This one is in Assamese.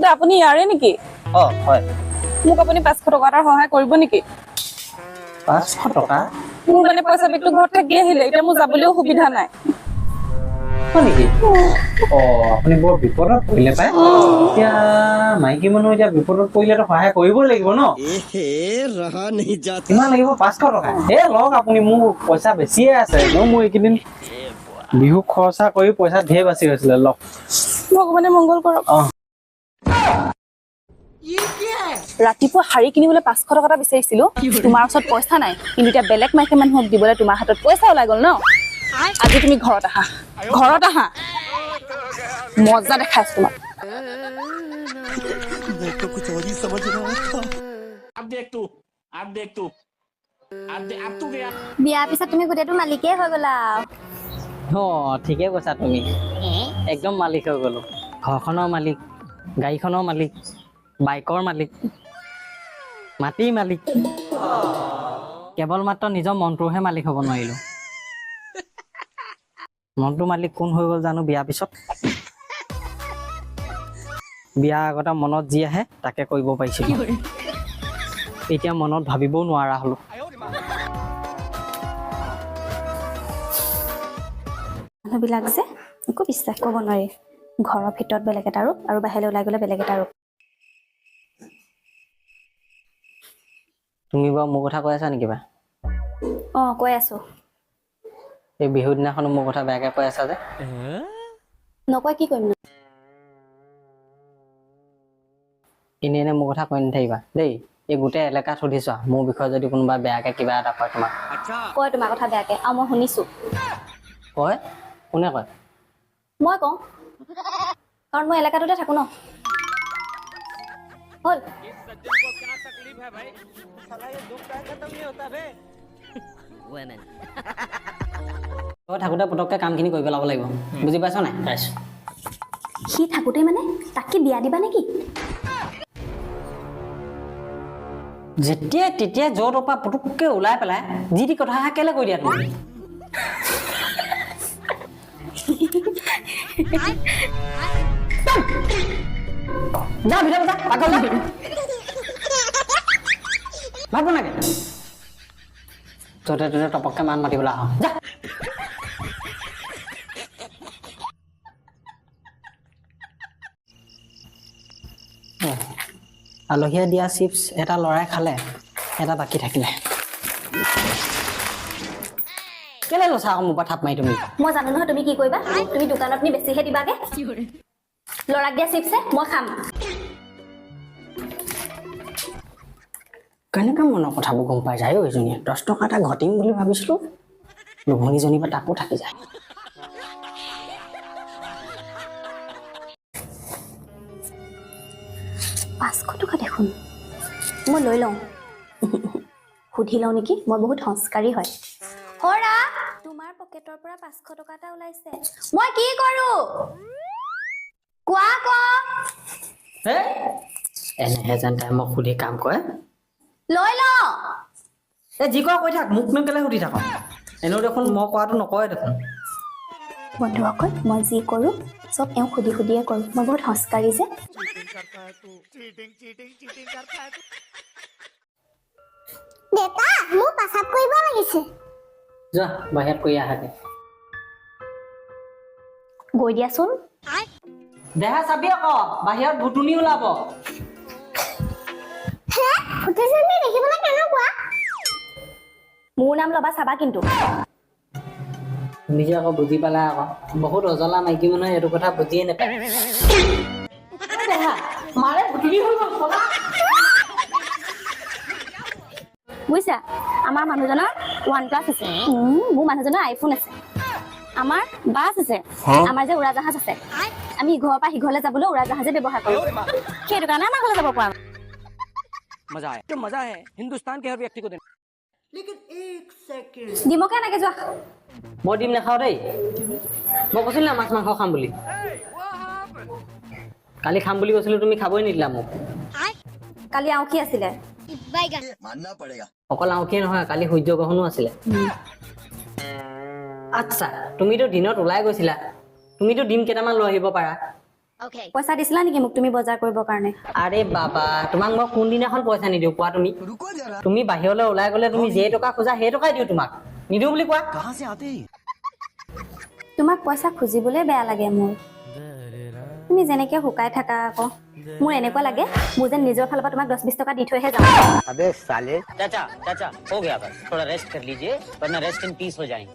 দা আপুনি ইয়াৰে নেকি? হয়। মোক আপুনি 500 টকা এটাৰ সহায় কৰিব নেকি? 500 টকা? মোৰ মানে পইচা বেগটো ঘৰত থাকি আহিলে, এতিয়া মোৰ যাবলৈও সুবিধা নাই। হয় নেকি? আপুনি বৰ বিপদত পৰিলে পাই। এতিয়া মাইকী মানুহ এতিয়া বিপদত পৰিলেতো সহায় কৰিবই লাগিব ন? কিমান লাগিব? 500 টকা? লওক আপুনি, মোৰ পইচা বেছিয়ে আছে। মোৰ এইকেইদিন বিহু খৰচা কৰি পইচা ঢেৰ বাচি গৈছিলে। লওক। ভগৱানে মংগল কৰক। ৰাতিপুৱা শাৰী কিনিবলৈ 500 টকা এটা বিচাৰিছিলো, তোমাৰ ওচৰত পইচা নাই, কিন্তু এতিয়া বেলেগ মাইকী মানুহক দিবলৈ তোমাৰ হাতত পইচা ওলাই গ'ল ন? আজি তুমি ঘৰত আহা, মজা দেখাইছো তোমাক। বিয়াৰ পিছত তুমি গোটেইটো মালিকেই হৈ গ'লা। ঠিকে কৈছা তুমি, একদম মালিক হৈ গ'লো। ঘৰখনৰ মালিক, গাড়ীখনৰ মালিক, বাইকৰ মালিক, মাটিৰ মালিক। কেৱল মাত্ৰ নিজৰ মনটোৰহে মালিক হ'ব নোৱাৰিলো। মনটোৰ মালিক কোন হৈ গ'ল জানো বিয়াৰ পিছত? বিয়াৰ আগতে মনত যি আহে তাকে কৰিব পাৰিছিলো, এতিয়া মনত ভাবিবও নোৱাৰা হলো। মানুহবিলাক যে একো বিশ্বাস কৰিব নোৱাৰি। ঘৰৰ ভিতৰত বেলেগ এটা ৰূপ আৰু বাহিৰলৈ ওলাই গ'লে বেলেগ এটা ৰূপ। তুমি বাৰু মোৰ কথা কৈ আছা নেকি বা? কৈ আছো। এই বিহুৰ দিনাখনো মোৰ কথা বেয়াকে কৈ আছা যে? নকয় কি কৰিম? এনে মোৰ কথা কৈ নাথাকিবা দেই। এই গোটেই এলেকাত সুধিছোৱা, মোৰ বিষয়ে যদি কোনোবা বেয়াকে কিবা এটা কয় তোমাক। কয় তোমাৰ কথা বেয়াকে, আৰু মই শুনিছো। কয়? কোনে কয়? মই কওঁ, কাৰণ মই এলেকাটোতে থাকো ন। হ'ল। থাকোতে পটককে কামখিনি কৰি পেলাব লাগিব, বুজি পাইছ নাই? পাইছো। সি থাকোতে মানে তাক কি বিয়া দিবা নেকি? যেতিয়াই তেতিয়াই জ্বৰ পৰা পুতুককে ওলাই পেলাই যি টি কথা কেলে কৈ দিয়া তুমি? যা ভিতৰত যা, পাগল যা। ভাত বনাগে। য'তে ত'তে টপককে মান মাতিবলৈ আহ। যা। আলহীয়ে দিয়া চিপছ এটা লৰাই খালে, এটা বাকী থাকিলে। কেলে লৈছা আকৌ মোৰ পৰা থাপ মাৰি তুমি? মই জানো নহয় তুমি কি কৰিবা। তুমি দোকানত নি বেছিহে দিবাগে। ল'ৰাক দিয়া চিপছে মই খাম। কেনেকে মনৰ কথাবোৰ গম পাই যায় এইজনীয়ে? 10 টকা এটা ঘটিম বুলি ভাবিছিলো, লোভনীজনী বা তাকো থাকি যায়। $500 দেখোন, মই লৈ লওঁ। সুধি লওঁ নেকি, মই বহুত সংস্কাৰী হয়। হৰা, তোমাৰ পকেটৰ পৰা 500 টকা এটা ওলাইছে, মই কি কৰো? কোৱা ক। এনেহে যেন তাই মোক সুধি কাম কৰে। লৈ লওঁ। যি কৰা কৈ থাক, মোকনো কেলে সুধি থাক? এনেও দেখোন মই কৰাটো নকৰে দেখোন। বন্ধুসকল, মই যি কৰো চব এওঁ সুধি সুধিয়ে কৰো। মই বহুত সংস্কাৰী যে। দেতা, মোক পাচাব কৰিব লাগিছে। যোৱা বাহিৰত কৰি আহাগে। গৈ দিয়াচোন। দেহা চাবি আকৌ, বাহিৰত ভুতুনি ওলাব। দেখিবলৈ কেনেকুৱা? মোৰ নাম ল'বা চাবা কিন্তু। তুমি যে আকৌ বুজি পালা আকৌ, বহুত অজলা মাইকী মানুহে এইটো কথা বুজিয়ে নাপায়। মাৰে ভুতুনি হৈ গ'ল। বুজিছা, আমাৰ মানুহজনৰ 1+ আছে, মোৰ মানুহজনৰ আইফোন আছে, আমাৰ বাছ আছে, আমাৰ যে উৰাজাহাজ আছে। আমি ইঘৰৰ পৰা সিঘৰলৈ যাবলৈ উৰাজাহাজে ব্যৱহাৰ কৰো। সেইটো কাৰণে আমাৰ ঘৰলৈ যাব পৰা। मजा है, जो मजा है हिंदुस्तान के हर व्यक्ति को देना। लेकिन एक सेकंड ডিমকে এনেকে যোৱা। মই ডিম নাখাওঁ দেই। মই কৈছিলো না মাছ মাংস খাম বুলি। কালি খাম বুলি কৈছিলো, তুমি খাবই নিদিলা মোক। কালি আউখি আছিলে। অকল আউখিয়ে নহয়, কালি সূৰ্য গ্ৰহণো আছিলে। আচ্ছা, তুমিতো দিনত ওলাই গৈছিলা, তুমিতো ডিম কেইটামান লৈ আহিব পাৰা। পইচা দিছিলা নেকি মোক তুমি বজাৰ কৰিবৰ কাৰণে? আৰে বাবা, তোমাক মই কোনদিনাখন পইচা নিদিওঁ কোৱা তুমি? তুমি বাহিৰলৈ ওলাই গ'লে তুমি যে টকা খোজা সেই টকাই দিওঁ তোমাক, নিদিওঁ বুলি কোৱা। তোমাক পইচা খুজিবলৈ বেয়া লাগে মোৰ। তুমি যেনেকে শুকাই থাকা আকৌ মোৰ এনেকুৱা লাগে মোৰ যেন নিজৰ ফালৰ পৰা তোমাক 10-20 টকা দি থৈহে যাওঁ। अबे साले चाचा चाचा हो गया बस थोड़ा रेस्ट कर लीजिए वरना रेस्ट इन पीस हो जाएंगे